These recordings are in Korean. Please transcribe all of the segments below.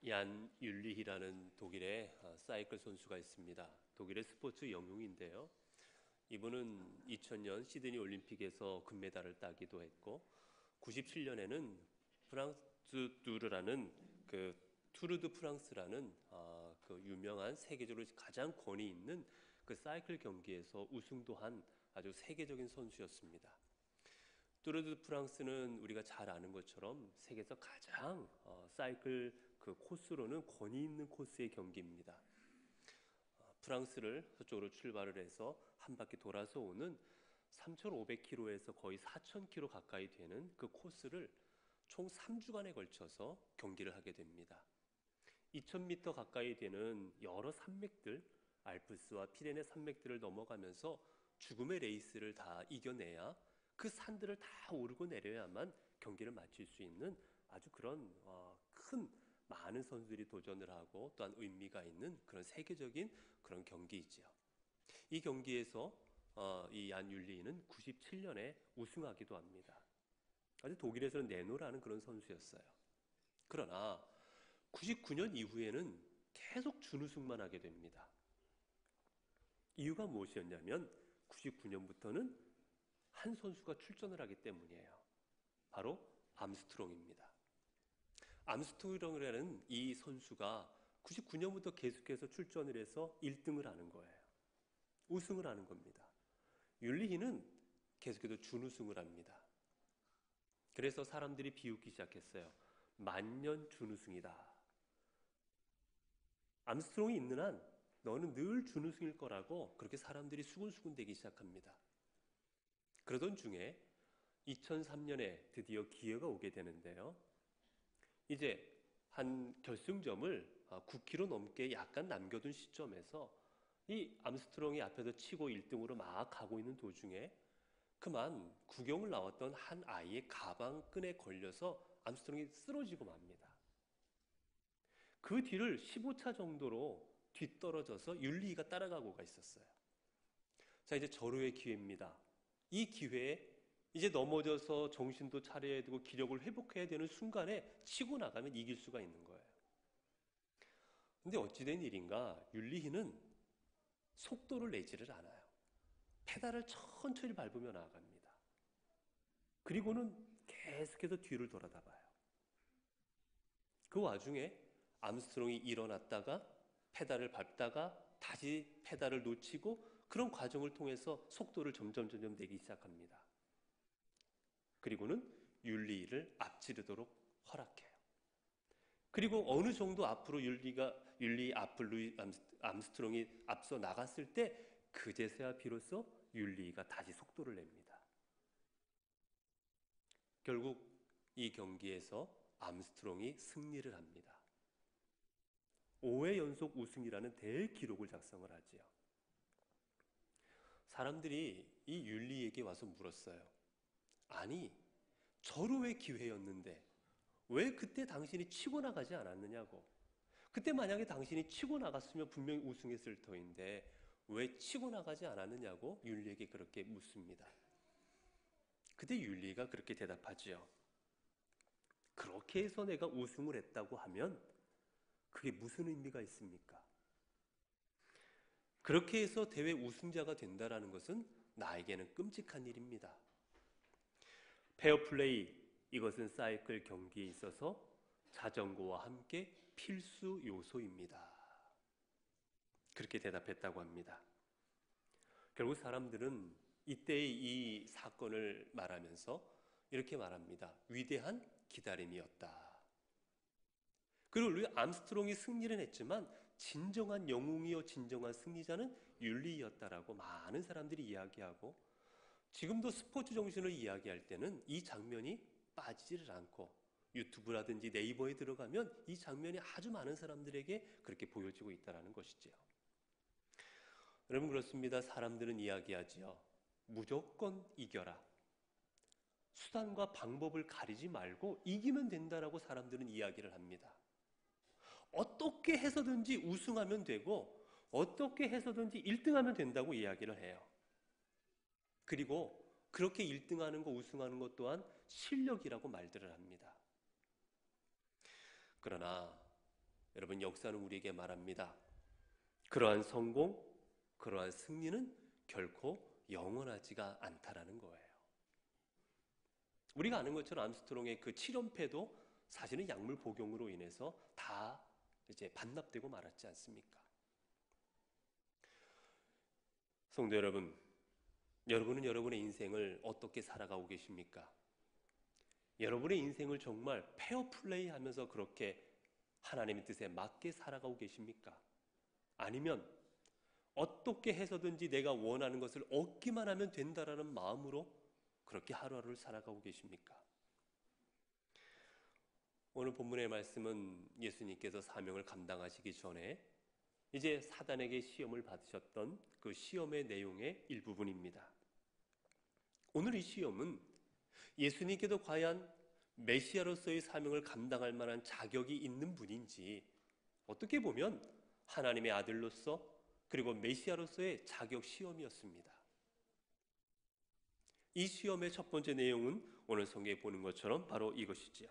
얀 율리히라는 독일의 사이클 선수가 있습니다. 독일의 스포츠 영웅인데요. 이분은 2000년 시드니 올림픽에서 금메달을 따기도 했고 97년에는 프랑스 뚜르라는 그 투르 드 프랑스라는 그 유명한 세계적으로 가장 권위 있는 그 사이클 경기에서 우승도 한 아주 세계적인 선수였습니다. 투르 드 프랑스는 우리가 잘 아는 것처럼 세계에서 가장 사이클 그 코스로는 권위 있는 코스의 경기입니다. 프랑스를 서쪽으로 출발을 해서 한 바퀴 돌아서 오는 3,500km에서 거의 4,000km 가까이 되는 그 코스를 총 3주간에 걸쳐서 경기를 하게 됩니다. 2,000m 가까이 되는 여러 산맥들, 알프스와 피레네 산맥들을 넘어가면서 죽음의 레이스를 다 이겨내야 그 산들을 다 오르고 내려야만 경기를 마칠 수 있는 아주 그런 큰 많은 선수들이 도전을 하고 또한 의미가 있는 그런 세계적인 그런 경기이지요. 이 경기에서 이 얀 율리는 97년에 우승하기도 합니다. 아주 독일에서는 내노라는 그런 선수였어요. 그러나 99년 이후에는 계속 준우승만 하게 됩니다. 이유가 무엇이었냐면 99년부터는 한 선수가 출전을 하기 때문이에요. 바로 암스트롱입니다. 암스트롱이라는 이 선수가 99년부터 계속해서 출전을 해서 1등을 하는 거예요. 우승을 하는 겁니다. 율리히는 계속해서 준우승을 합니다. 그래서 사람들이 비웃기 시작했어요. 만년 준우승이다. 암스트롱이 있는 한 너는 늘 준우승일 거라고 그렇게 사람들이 수군수군대기 시작합니다. 그러던 중에 2003년에 드디어 기회가 오게 되는데요. 이제 한 결승점을 9km 넘게 약간 남겨둔 시점에서 이 암스트롱이 앞에서 치고 1등으로 막 가고 있는 도중에 그만 구경을 나왔던 한 아이의 가방끈에 걸려서 암스트롱이 쓰러지고 맙니다. 그 뒤를 15차 정도로 뒤떨어져서 율리히가 따라가고가 있었어요. 자, 이제 절호의 기회입니다. 이 기회에 이제 넘어져서 정신도 차려야 되고 기력을 회복해야 되는 순간에 치고 나가면 이길 수가 있는 거예요. 근데 어찌된 일인가 율리히는 속도를 내지를 않아요. 페달을 천천히 밟으며 나아갑니다. 그리고는 계속해서 뒤를 돌아다 봐요. 그 와중에 암스트롱이 일어났다가 페달을 밟다가 다시 페달을 놓치고 그런 과정을 통해서 속도를 점점 내기 시작합니다. 그리고는 율리히를 앞지르도록 허락해요. 그리고 어느 정도 앞으로 율리히 앞을 루이 암스트롱이 앞서 나갔을 때 그제서야 비로소 율리히가 다시 속도를 냅니다. 결국 이 경기에서 암스트롱이 승리를 합니다. 5회 연속 우승이라는 대기록을 작성을 하지요. 사람들이 이 율리히에게 와서 물었어요. 아니, 절호의 기회였는데 왜 그때 당신이 치고 나가지 않았느냐고. 그때 만약에 당신이 치고 나갔으면 분명히 우승했을 터인데 왜 치고 나가지 않았느냐고 율리히에게 그렇게 묻습니다. 그때 율리히가 그렇게 대답하지요. 그렇게 해서 내가 우승을 했다고 하면 그게 무슨 의미가 있습니까? 그렇게 해서 대회 우승자가 된다는 것은 나에게는 끔찍한 일입니다. 페어플레이, 이것은 사이클 경기에 있어서 자전거와 함께 필수 요소입니다. 그렇게 대답했다고 합니다. 결국 사람들은 이때의 이 사건을 말하면서 이렇게 말합니다. 위대한 기다림이었다. 그리고 루이 암스트롱이 승리는 했지만 진정한 영웅이요 진정한 승리자는 율리히였다라고 많은 사람들이 이야기하고 지금도 스포츠 정신을 이야기할 때는 이 장면이 빠지지를 않고 유튜브라든지 네이버에 들어가면 이 장면이 아주 많은 사람들에게 그렇게 보여지고 있다는 것이지요. 여러분 그렇습니다. 사람들은 이야기하지요. 무조건 이겨라. 수단과 방법을 가리지 말고 이기면 된다라고 사람들은 이야기를 합니다. 어떻게 해서든지 우승하면 되고 어떻게 해서든지 1등하면 된다고 이야기를 해요. 그리고 그렇게 1등하는 거 우승하는 것 또한 실력이라고 말들을 합니다. 그러나 여러분, 역사는 우리에게 말합니다. 그러한 성공, 그러한 승리는 결코 영원하지가 않다라는 거예요. 우리가 아는 것처럼 암스트롱의 그 7연패도 사실은 약물 복용으로 인해서 다 이제 반납되고 말았지 않습니까? 성도 여러분, 여러분은 여러분의 인생을 어떻게 살아가고 계십니까? 여러분의 인생을 정말 페어플레이 하면서 그렇게 하나님의 뜻에 맞게 살아가고 계십니까? 아니면 어떻게 해서든지 내가 원하는 것을 얻기만 하면 된다라는 마음으로 그렇게 하루하루를 살아가고 계십니까? 오늘 본문의 말씀은 예수님께서 사명을 감당하시기 전에 이제 사단에게 시험을 받으셨던 그 시험의 내용의 일부분입니다. 오늘 이 시험은 예수님께도 과연 메시아로서의 사명을 감당할 만한 자격이 있는 분인지, 어떻게 보면 하나님의 아들로서 그리고 메시아로서의 자격 시험이었습니다. 이 시험의 첫 번째 내용은 오늘 성경에 보는 것처럼 바로 이것이지요.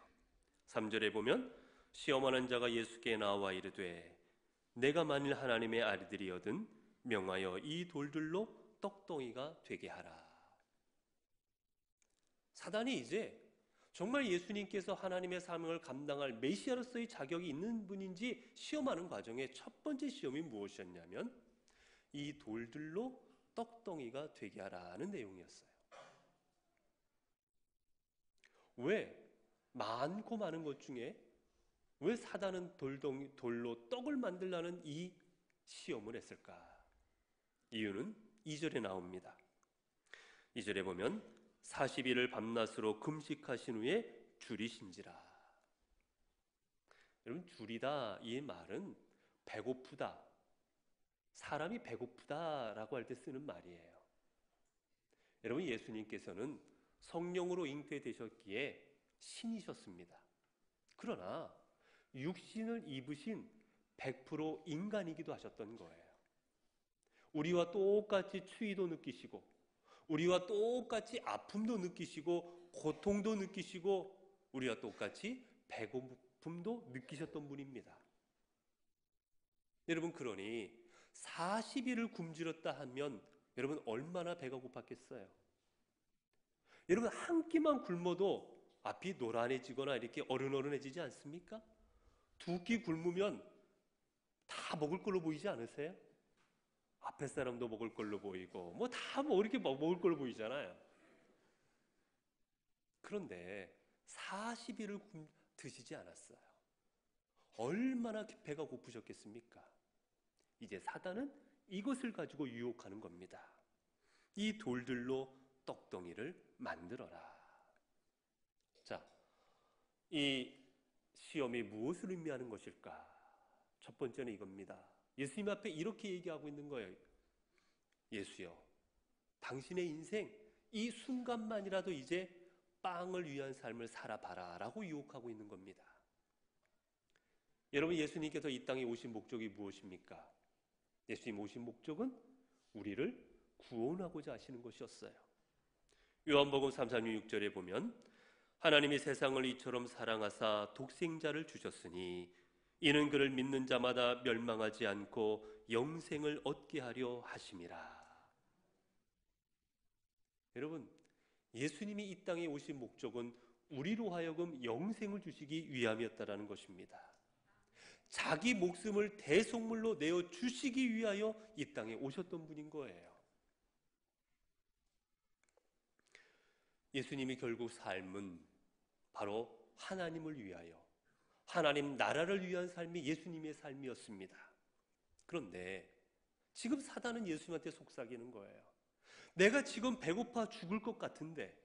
3절에 보면 시험하는 자가 예수께 나와 이르되 내가 만일 하나님의 아들이거든 명하여 이 돌들로 떡덩이가 되게 하라. 사단이 이제 정말 예수님께서 하나님의 사명을 감당할 메시아로서의 자격이 있는 분인지 시험하는 과정의 첫 번째 시험이 무엇이었냐면 이 돌들로 떡덩이가 되게 하라는 내용이었어요. 왜 많고 많은 것 중에 왜 사단은 돌로 떡을 만들라는 이 시험을 했을까? 이유는 2절에 나옵니다. 2절에 보면 40일을 밤낮으로 금식하신 후에 줄이신지라. 여러분, 줄이다 이 말은 배고프다, 사람이 배고프다라고 할 때 쓰는 말이에요. 여러분, 예수님께서는 성령으로 잉태되셨기에 신이셨습니다. 그러나 육신을 입으신 100% 인간이기도 하셨던 거예요. 우리와 똑같이 추위도 느끼시고 우리와 똑같이 아픔도 느끼시고 고통도 느끼시고 우리와 똑같이 배고픔도 느끼셨던 분입니다. 여러분, 그러니 40일을 굶주렸다 하면 여러분 얼마나 배가 고팠겠어요? 여러분, 한 끼만 굶어도 앞이 노란해지거나 이렇게 어른어른해지지 않습니까? 두 끼 굶으면 다 먹을 걸로 보이지 않으세요? 앞에 사람도 먹을 걸로 보이고 뭐 다 이렇게 먹을 걸로 보이잖아요. 그런데 40일을 드시지 않았어요. 얼마나 배가 고프셨겠습니까? 이제 사단은 이것을 가지고 유혹하는 겁니다. 이 돌들로 떡덩이를 만들어라. 자, 이 시험이 무엇을 의미하는 것일까? 첫 번째는 이겁니다. 예수님 앞에 이렇게 얘기하고 있는 거예요. 예수여, 당신의 인생 이 순간만이라도 이제 빵을 위한 삶을 살아봐라 라고 유혹하고 있는 겁니다. 여러분, 예수님께서 이 땅에 오신 목적이 무엇입니까? 예수님 오신 목적은 우리를 구원하고자 하시는 것이었어요. 요한복음 3장 6절에 보면 하나님이 세상을 이처럼 사랑하사 독생자를 주셨으니 이는 그를 믿는 자마다 멸망하지 않고 영생을 얻게 하려 하심이라. 여러분, 예수님이 이 땅에 오신 목적은 우리로 하여금 영생을 주시기 위함이었다라는 것입니다. 자기 목숨을 대속물로 내어 주시기 위하여 이 땅에 오셨던 분인 거예요. 예수님이 결국 삶은 바로 하나님을 위하여, 하나님 나라를 위한 삶이 예수님의 삶이었습니다. 그런데 지금 사단은 예수님한테 속삭이는 거예요. 내가 지금 배고파 죽을 것 같은데,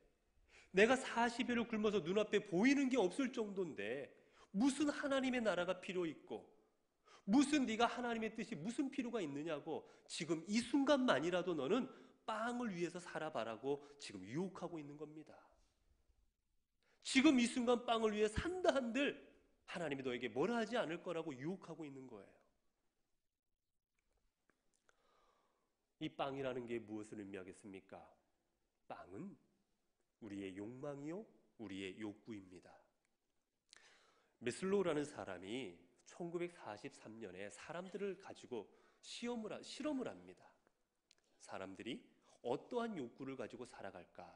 내가 40일을 굶어서 눈앞에 보이는 게 없을 정도인데 무슨 하나님의 나라가 필요 있고 무슨 네가 하나님의 뜻이 무슨 필요가 있느냐고, 지금 이 순간만이라도 너는 빵을 위해서 살아봐라고 지금 유혹하고 있는 겁니다. 지금 이 순간 빵을 위해 산다 한들 하나님이 너에게 뭐라 하지 않을 거라고 유혹하고 있는 거예요. 이 빵이라는 게 무엇을 의미하겠습니까? 빵은 우리의 욕망이요, 우리의 욕구입니다. 메슬로우라는 사람이 1943년에 사람들을 가지고 실험을 합니다. 사람들이 어떠한 욕구를 가지고 살아갈까?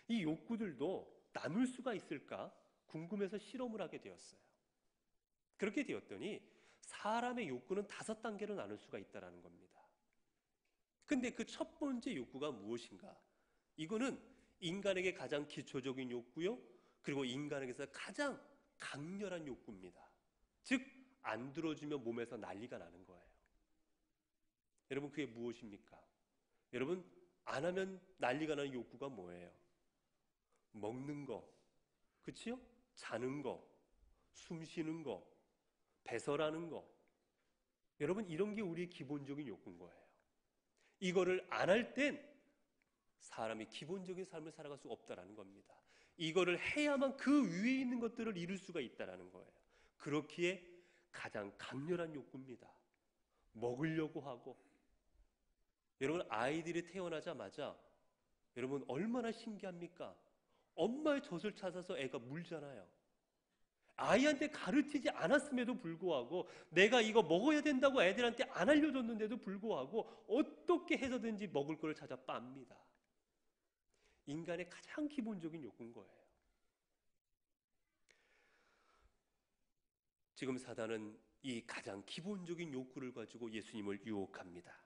이 욕구들도 나눌 수가 있을까? 궁금해서 실험을 하게 되었어요. 그렇게 되었더니 사람의 욕구는 5단계로 나눌 수가 있다는 겁니다. 근데 그 첫 번째 욕구가 무엇인가? 이거는 인간에게 가장 기초적인 욕구요, 그리고 인간에게서 가장 강렬한 욕구입니다. 즉, 안 들어주면 몸에서 난리가 나는 거예요. 여러분, 그게 무엇입니까? 여러분, 안 하면 난리가 나는 욕구가 뭐예요? 먹는 거, 그치요? 자는 거, 숨 쉬는 거, 배설하는 거. 여러분, 이런 게 우리의 기본적인 욕구인 거예요. 이거를 안 할 땐 사람이 기본적인 삶을 살아갈 수가 없다는 겁니다. 이거를 해야만 그 위에 있는 것들을 이룰 수가 있다는 거예요. 그렇기에 가장 강렬한 욕구입니다. 먹으려고 하고. 여러분, 아이들이 태어나자마자 여러분 얼마나 신기합니까? 엄마의 젖을 찾아서 애가 물잖아요. 아이한테 가르치지 않았음에도 불구하고, 내가 이거 먹어야 된다고 애들한테 안 알려줬는데도 불구하고 어떻게 해서든지 먹을 걸 찾아 빱니다. 인간의 가장 기본적인 욕구인 거예요. 지금 사단은 이 가장 기본적인 욕구를 가지고 예수님을 유혹합니다.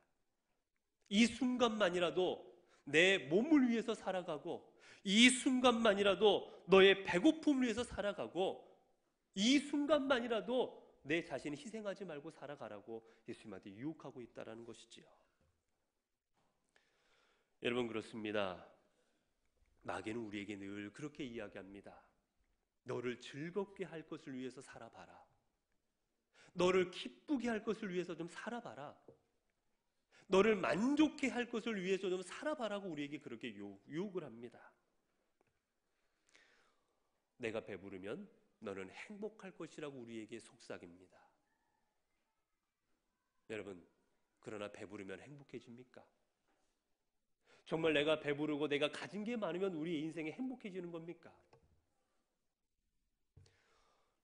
이 순간만이라도 내 몸을 위해서 살아가고, 이 순간만이라도 너의 배고픔을 위해서 살아가고, 이 순간만이라도 내 자신을 희생하지 말고 살아가라고 예수님한테 유혹하고 있다는 것이지요. 여러분, 그렇습니다. 마귀는 우리에게 늘 그렇게 이야기합니다. 너를 즐겁게 할 것을 위해서 살아봐라. 너를 기쁘게 할 것을 위해서 좀 살아봐라. 너를 만족해 할 것을 위해서 좀 살아봐라고 우리에게 그렇게 유혹을 합니다. 내가 배부르면 너는 행복할 것이라고 우리에게 속삭입니다. 여러분, 그러나 배부르면 행복해집니까? 정말 내가 배부르고 내가 가진 게 많으면 우리의 인생이 행복해지는 겁니까?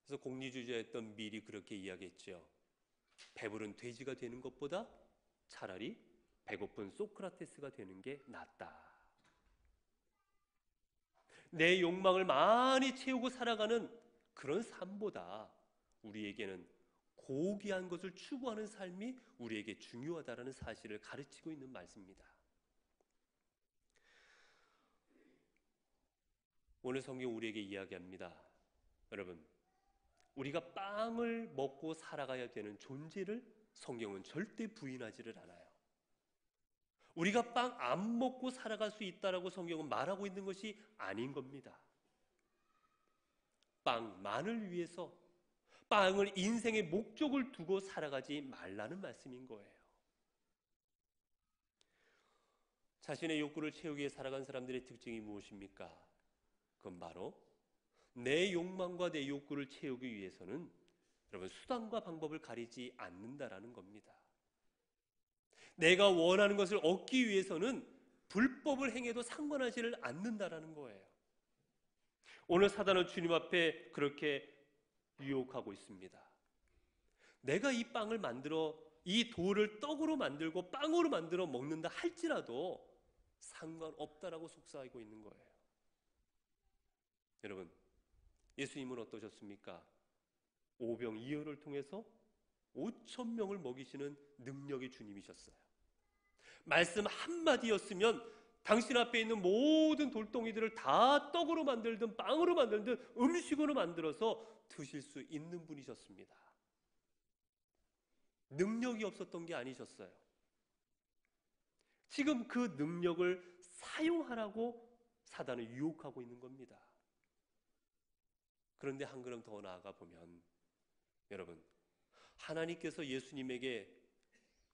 그래서 공리주의자였던 밀이 그렇게 이야기했죠. 배부른 돼지가 되는 것보다 차라리 배고픈 소크라테스가 되는 게 낫다. 내 욕망을 많이 채우고 살아가는 그런 삶보다 우리에게는 고귀한 것을 추구하는 삶이 우리에게 중요하다는 사실을 가르치고 있는 말씀입니다. 오늘 성경 우리에게 이야기합니다. 여러분, 우리가 빵을 먹고 살아가야 되는 존재를 성경은 절대 부인하지를 않아요. 우리가 빵 안 먹고 살아갈 수 있다라고 성경은 말하고 있는 것이 아닌 겁니다. 빵만을 위해서, 빵을 인생의 목적을 두고 살아가지 말라는 말씀인 거예요. 자신의 욕구를 채우기 위해 살아간 사람들의 특징이 무엇입니까? 그건 바로 내 욕망과 내 욕구를 채우기 위해서는 여러분 수단과 방법을 가리지 않는다라는 겁니다. 내가 원하는 것을 얻기 위해서는 불법을 행해도 상관하지를 않는다라는 거예요. 오늘 사단은 주님 앞에 그렇게 유혹하고 있습니다. 내가 이 빵을 만들어, 이 돌을 떡으로 만들고 빵으로 만들어 먹는다 할지라도 상관없다라고 속삭이고 있는 거예요. 여러분, 예수님은 어떠셨습니까? 오병이어를 통해서 5,000명을 먹이시는 능력의 주님이셨어요. 말씀 한마디였으면 당신 앞에 있는 모든 돌덩이들을 다 떡으로 만들든 빵으로 만들든 음식으로 만들어서 드실 수 있는 분이셨습니다. 능력이 없었던 게 아니셨어요. 지금 그 능력을 사용하라고 사단을 유혹하고 있는 겁니다. 그런데 한 걸음 더 나아가 보면 여러분, 하나님께서 예수님에게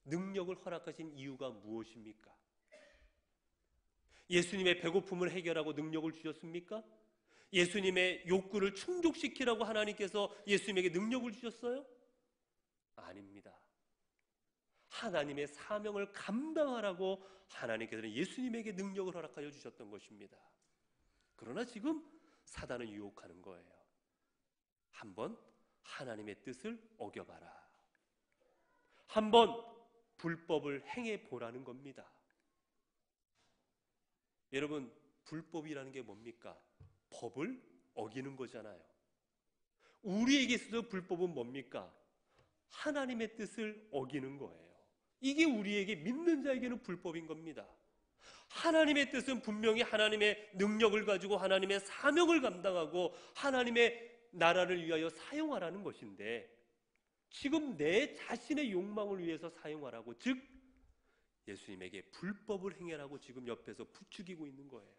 능력을 허락하신 이유가 무엇입니까? 예수님의 배고픔을 해결하고 능력을 주셨습니까? 예수님의 욕구를 충족시키라고 하나님께서 예수님에게 능력을 주셨어요? 아닙니다. 하나님의 사명을 감당하라고 하나님께서는 예수님에게 능력을 허락하여 주셨던 것입니다. 그러나 지금 사단은 유혹하는 거예요. 한번 하나님의 뜻을 어겨봐라. 한번 불법을 행해 보라는 겁니다. 여러분, 불법이라는 게 뭡니까? 법을 어기는 거잖아요. 우리에게 있어서 불법은 뭡니까? 하나님의 뜻을 어기는 거예요. 이게 우리에게 믿는 자에게는 불법인 겁니다. 하나님의 뜻은 분명히 하나님의 능력을 가지고 하나님의 사명을 감당하고 하나님의 나라를 위하여 사용하라는 것인데, 지금 내 자신의 욕망을 위해서 사용하라고, 즉 예수님에게 불법을 행해라고 지금 옆에서 부추기고 있는 거예요.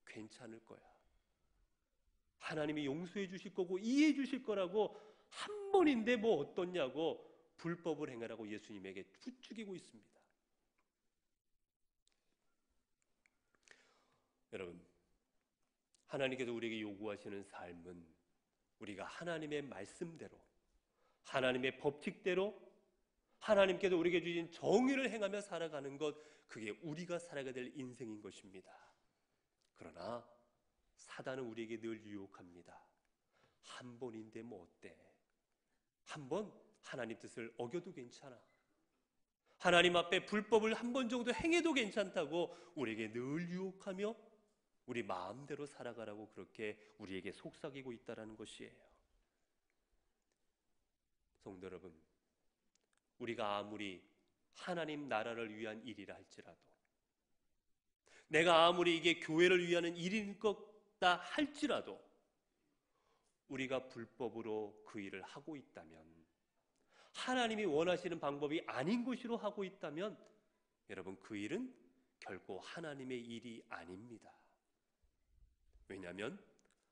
괜찮을 거야. 하나님이 용서해 주실 거고 이해해 주실 거라고, 한 번인데 뭐 어떻냐고 불법을 행하라고 예수님에게 부추기고 있습니다. 여러분, 하나님께서 우리에게 요구하시는 삶은 우리가 하나님의 말씀대로, 하나님의 법칙대로, 하나님께서 우리에게 주신 정의를 행하며 살아가는 것, 그게 우리가 살아가야 될 인생인 것입니다. 그러나 사단은 우리에게 늘 유혹합니다. 한 번인데 뭐 어때? 한 번 하나님 뜻을 어겨도 괜찮아. 하나님 앞에 불법을 한 번 정도 행해도 괜찮다고 우리에게 늘 유혹하며 우리 마음대로 살아가라고 그렇게 우리에게 속삭이고 있다는 것이에요. 성도 여러분, 우리가 아무리 하나님 나라를 위한 일이라 할지라도, 내가 아무리 이게 교회를 위하는 일인 것다 할지라도, 우리가 불법으로 그 일을 하고 있다면, 하나님이 원하시는 방법이 아닌 것으로 하고 있다면, 여러분, 그 일은 결코 하나님의 일이 아닙니다. 왜냐하면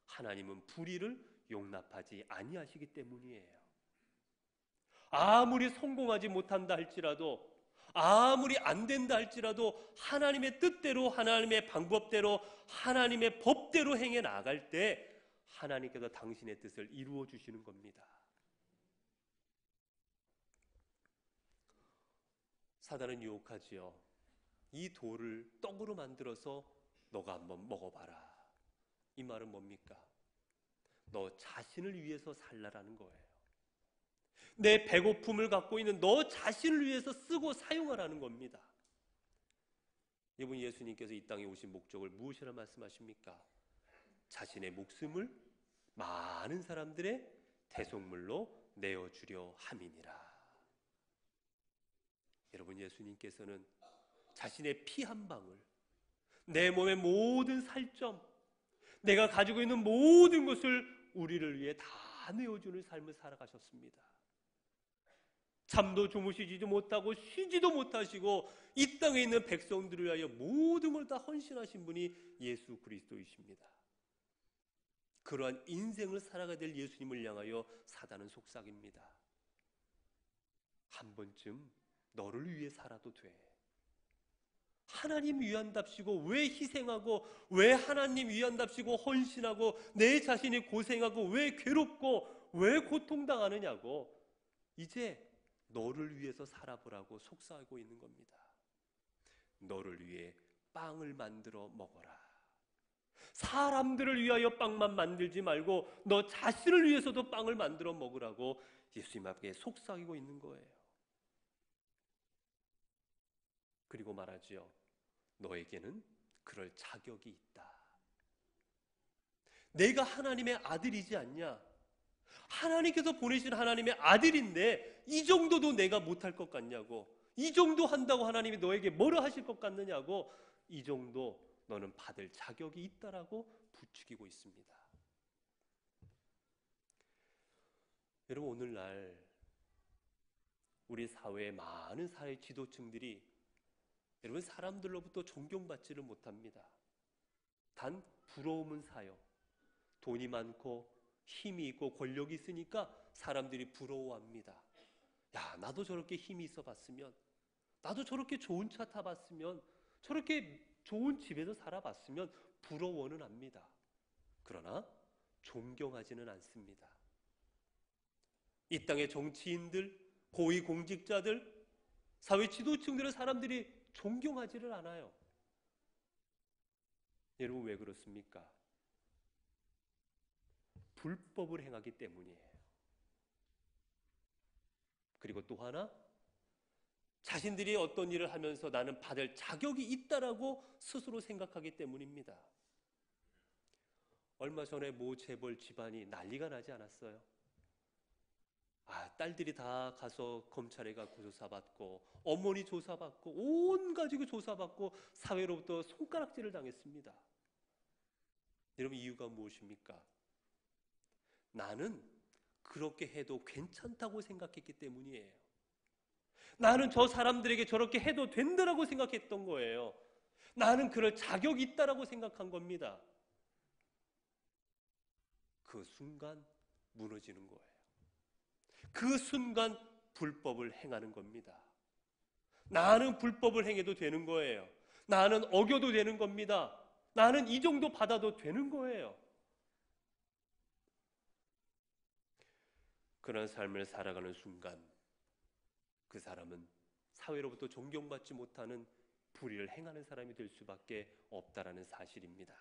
하나님은 불의를 용납하지 아니하시기 때문이에요. 아무리 성공하지 못한다 할지라도, 아무리 안 된다 할지라도 하나님의 뜻대로, 하나님의 방법대로, 하나님의 법대로 행해 나갈 때 하나님께서 당신의 뜻을 이루어 주시는 겁니다. 사단은 유혹하지요. 이 돌을 떡으로 만들어서 너가 한번 먹어봐라. 이 말은 뭡니까? 너 자신을 위해서 살라라는 거예요. 내 배고픔을 갖고 있는 너 자신을 위해서 쓰고 사용하라는 겁니다. 이분 예수님께서 이 땅에 오신 목적을 무엇이라 말씀하십니까? 자신의 목숨을 많은 사람들의 대속물로 내어주려 함이니라. 여러분, 예수님께서는 자신의 피 한 방울, 내 몸의 모든 살점, 내가 가지고 있는 모든 것을 우리를 위해 다 내어주는 삶을 살아가셨습니다. 잠도 주무시지도 못하고 쉬지도 못하시고 이 땅에 있는 백성들을 위하여 모든 걸 다 헌신하신 분이 예수 그리스도이십니다. 그러한 인생을 살아가야 될 예수님을 향하여 사단은 속삭입니다. 한 번쯤 너를 위해 살아도 돼. 하나님 위한답시고 왜 희생하고, 왜 하나님 위한답시고 헌신하고 내 자신이 고생하고 왜 괴롭고 왜 고통당하느냐고, 이제 너를 위해서 살아보라고 속삭이고 있는 겁니다. 너를 위해 빵을 만들어 먹어라. 사람들을 위하여 빵만 만들지 말고 너 자신을 위해서도 빵을 만들어 먹으라고 예수님 앞에 속삭이고 있는 거예요. 그리고 말하지요. 너에게는 그럴 자격이 있다. 내가 하나님의 아들이지 않냐? 하나님께서 보내신 하나님의 아들인데 이 정도도 내가 못할 것 같냐고, 이 정도 한다고 하나님이 너에게 뭐라 하실 것 같느냐고, 이 정도 너는 받을 자격이 있다라고 부추기고 있습니다. 여러분, 오늘날 우리 사회의 많은 사회 지도층들이 여러분 사람들로부터 존경받지를 못합니다. 단 부러움은 사요. 돈이 많고 힘이 있고 권력이 있으니까 사람들이 부러워합니다. 야, 나도 저렇게 힘이 있어 봤으면, 나도 저렇게 좋은 차 타봤으면, 저렇게 좋은 집에서 살아봤으면 부러워는 합니다. 그러나 존경하지는 않습니다. 이 땅의 정치인들, 고위공직자들, 사회 지도층들의 사람들이 존경하지를 않아요. 여러분, 왜 그렇습니까? 불법을 행하기 때문이에요. 그리고 또 하나, 자신들이 어떤 일을 하면서 나는 받을 자격이 있다라고 스스로 생각하기 때문입니다. 얼마 전에 모 재벌 집안이 난리가 나지 않았어요? 딸들이 다 가서 검찰에 가고 조사받고, 어머니 조사받고, 온 가족이 조사받고 사회로부터 손가락질을 당했습니다. 여러분, 이유가 무엇입니까? 나는 그렇게 해도 괜찮다고 생각했기 때문이에요. 나는 저 사람들에게 저렇게 해도 된다라고 생각했던 거예요. 나는 그럴 자격이 있다라고 생각한 겁니다. 그 순간 무너지는 거예요. 그 순간 불법을 행하는 겁니다. 나는 불법을 행해도 되는 거예요. 나는 어겨도 되는 겁니다. 나는 이 정도 받아도 되는 거예요. 그런 삶을 살아가는 순간 그 사람은 사회로부터 존경받지 못하는 불의를 행하는 사람이 될 수밖에 없다라는 사실입니다.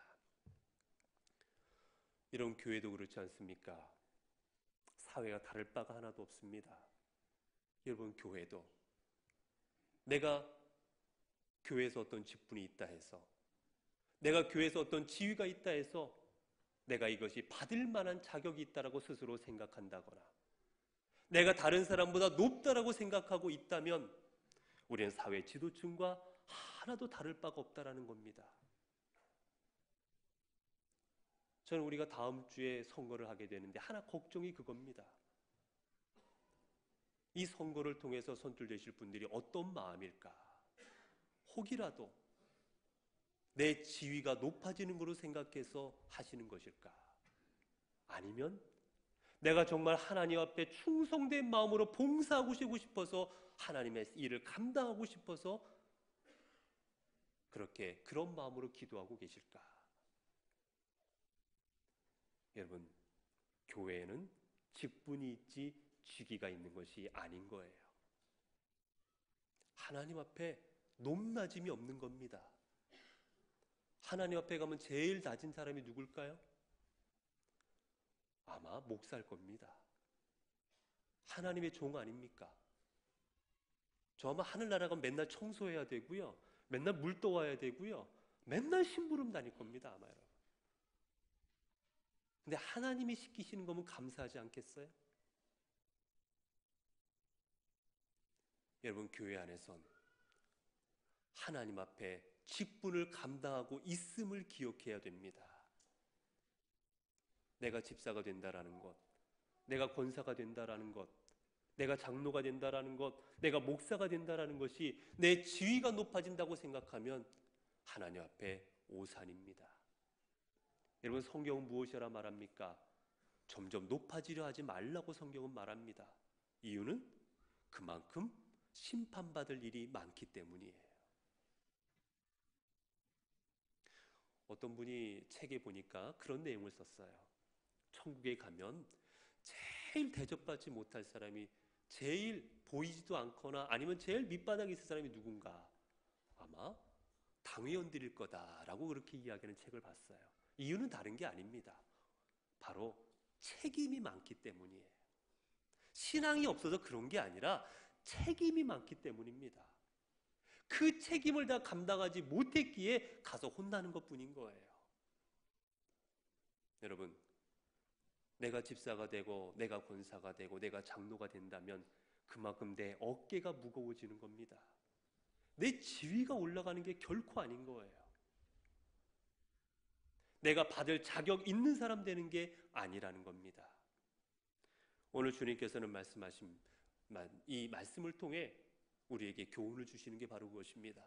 이런 교회도 그렇지 않습니까? 사회가 다를 바가 하나도 없습니다. 여러분, 교회도 내가 교회에서 어떤 직분이 있다 해서, 내가 교회에서 어떤 지위가 있다 해서 내가 이것이 받을 만한 자격이 있다라고 스스로 생각한다거나, 내가 다른 사람보다 높다라고 생각하고 있다면 우리는 사회 지도층과 하나도 다를 바가 없다라는 겁니다. 저는 우리가 다음 주에 선거를 하게 되는데 하나 걱정이 그겁니다. 이 선거를 통해서 선출되실 분들이 어떤 마음일까? 혹이라도 내 지위가 높아지는 것으로 생각해서 하시는 것일까? 아니면 내가 정말 하나님 앞에 충성된 마음으로 봉사하고 싶어서 하나님의 일을 감당하고 싶어서 그런 마음으로 기도하고 계실까? 여러분, 교회에는 직분이 있지 직위가 있는 것이 아닌 거예요. 하나님 앞에 높낮임이 없는 겁니다. 하나님 앞에 가면 제일 낮은 사람이 누굴까요? 아마 목사일 겁니다. 하나님의 종 아닙니까? 저 아마 하늘나라 가면 맨날 청소해야 되고요, 맨날 물 떠와야 되고요, 맨날 심부름 다닐 겁니다, 아마 여러분. 근데 하나님이 시키시는 거면 감사하지 않겠어요? 여러분, 교회 안에선 하나님 앞에 직분을 감당하고 있음을 기억해야 됩니다. 내가 집사가 된다라는 것, 내가 권사가 된다라는 것, 내가 장로가 된다라는 것, 내가 목사가 된다라는 것이 내 지위가 높아진다고 생각하면 하나님 앞에 오산입니다. 여러분, 성경은 무엇이라 말합니까? 점점 높아지려 하지 말라고 성경은 말합니다. 이유는 그만큼 심판받을 일이 많기 때문이에요. 어떤 분이 책에 보니까 그런 내용을 썼어요. 천국에 가면 제일 대접받지 못할 사람이, 제일 보이지도 않거나 아니면 제일 밑바닥에 있을 사람이 누군가? 아마 당회원들일 거다라고 그렇게 이야기하는 책을 봤어요. 이유는 다른 게 아닙니다. 바로 책임이 많기 때문이에요. 신앙이 없어서 그런 게 아니라 책임이 많기 때문입니다. 그 책임을 다 감당하지 못했기에 가서 혼나는 것뿐인 거예요. 여러분, 내가 집사가 되고 내가 권사가 되고 내가 장로가 된다면 그만큼 내 어깨가 무거워지는 겁니다. 내 지위가 올라가는 게 결코 아닌 거예요. 내가 받을 자격 있는 사람 되는 게 아니라는 겁니다. 오늘 주님께서는 말씀하신 이 말씀을 통해 우리에게 교훈을 주시는 게 바로 그것입니다.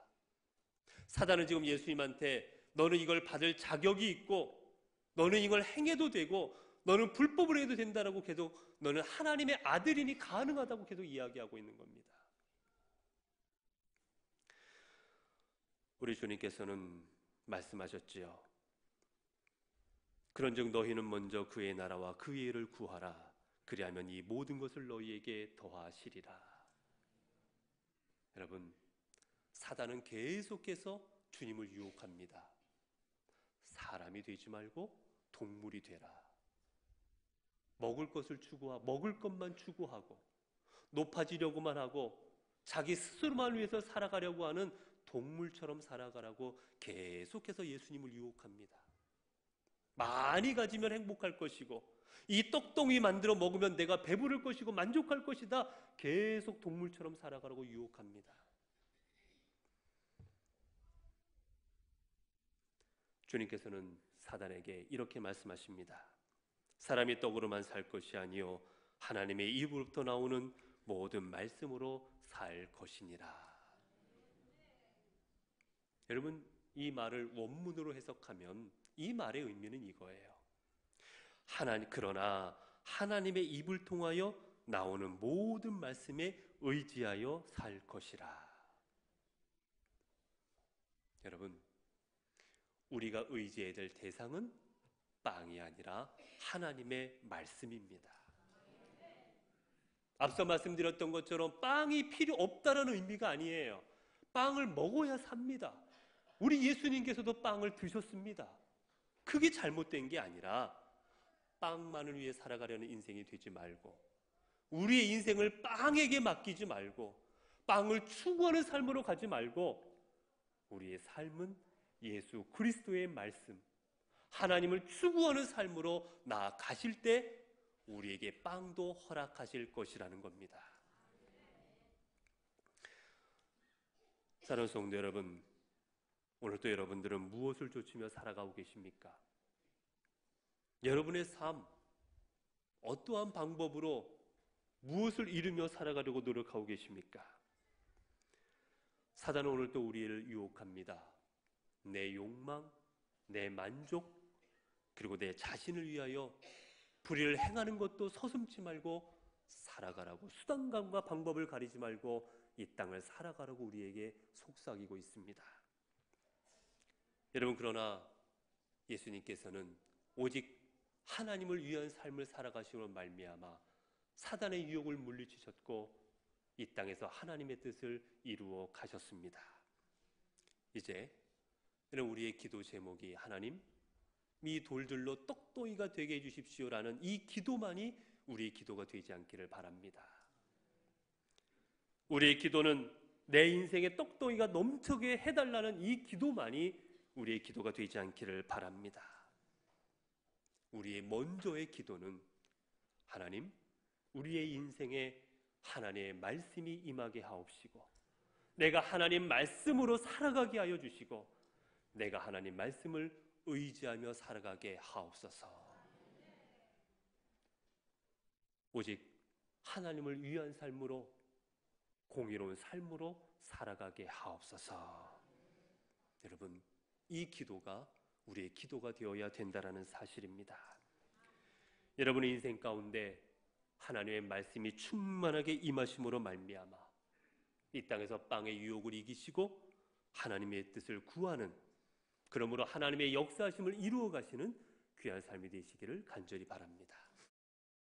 사단은 지금 예수님한테 너는 이걸 받을 자격이 있고 너는 이걸 행해도 되고 너는 불법을 해도 된다라고 계속, 너는 하나님의 아들이니 가능하다고 계속 이야기하고 있는 겁니다. 우리 주님께서는 말씀하셨지요. 그런즉 너희는 먼저 그의 나라와 그의 의를 구하라. 그리하면 이 모든 것을 너희에게 더하시리라. 여러분, 사단은 계속해서 주님을 유혹합니다. 사람이 되지 말고 동물이 되라. 먹을 것을 추구하고 먹을 것만 추구하고 높아지려고만 하고 자기 스스로만 위해서 살아가려고 하는 동물처럼 살아가라고 계속해서 예수님을 유혹합니다. 많이 가지면 행복할 것이고 이 떡덩이 만들어 먹으면 내가 배부를 것이고 만족할 것이다. 계속 동물처럼 살아가라고 유혹합니다. 주님께서는 사단에게 이렇게 말씀하십니다. 사람이 떡으로만 살 것이 아니요 하나님의 입으로부터 나오는 모든 말씀으로 살 것이니라. 여러분, 이 말을 원문으로 해석하면 이 말의 의미는 이거예요. 그러나 하나님의 입을 통하여 나오는 모든 말씀에 의지하여 살 것이라. 여러분, 우리가 의지해야 될 대상은 빵이 아니라 하나님의 말씀입니다. 앞서 말씀드렸던 것처럼 빵이 필요 없다는 의미가 아니에요. 빵을 먹어야 삽니다. 우리 예수님께서도 빵을 드셨습니다. 그게 잘못된 게 아니라 빵만을 위해 살아가려는 인생이 되지 말고 우리의 인생을 빵에게 맡기지 말고 빵을 추구하는 삶으로 가지 말고 우리의 삶은 예수 그리스도의 말씀, 하나님을 추구하는 삶으로 나아가실 때 우리에게 빵도 허락하실 것이라는 겁니다. 사랑하는 성도 여러분, 오늘도 여러분들은 무엇을 좇으며 살아가고 계십니까? 여러분의 삶, 어떠한 방법으로 무엇을 이루며 살아가려고 노력하고 계십니까? 사단은 오늘 또 우리를 유혹합니다. 내 욕망, 내 만족, 그리고 내 자신을 위하여 불의를 행하는 것도 서슴지 말고 살아가라고, 수단감과 방법을 가리지 말고 이 땅을 살아가라고 우리에게 속삭이고 있습니다. 여러분, 그러나 예수님께서는 오직 하나님을 위한 삶을 살아가시므로 말미암아 사단의 유혹을 물리치셨고 이 땅에서 하나님의 뜻을 이루어 가셨습니다. 이제 우리의 기도 제목이 하나님, 이 돌들로 떡덩이가 되게 해주십시오라는 이 기도만이 우리의 기도가 되지 않기를 바랍니다. 우리의 기도는 내 인생에 떡덩이가 넘쳐게 해달라는 이 기도만이 우리의 기도가 되지 않기를 바랍니다. 우리의 먼저의 기도는 하나님, 우리의 인생에 하나님의 말씀이 임하게 하옵시고 내가 하나님 말씀으로 살아가게 하여 주시고 내가 하나님 말씀을 의지하며 살아가게 하옵소서. 오직 하나님을 위한 삶으로, 공의로운 삶으로 살아가게 하옵소서. 여러분, 이 기도가 우리의 기도가 되어야 된다는 사실입니다. 여러분의 인생 가운데 하나님의 말씀이 충만하게 임하심으로 말미암아 이 땅에서 빵의 유혹을 이기시고 하나님의 뜻을 구하는, 그러므로 하나님의 역사하심을 이루어 가시는 귀한 삶이 되시기를 간절히 바랍니다.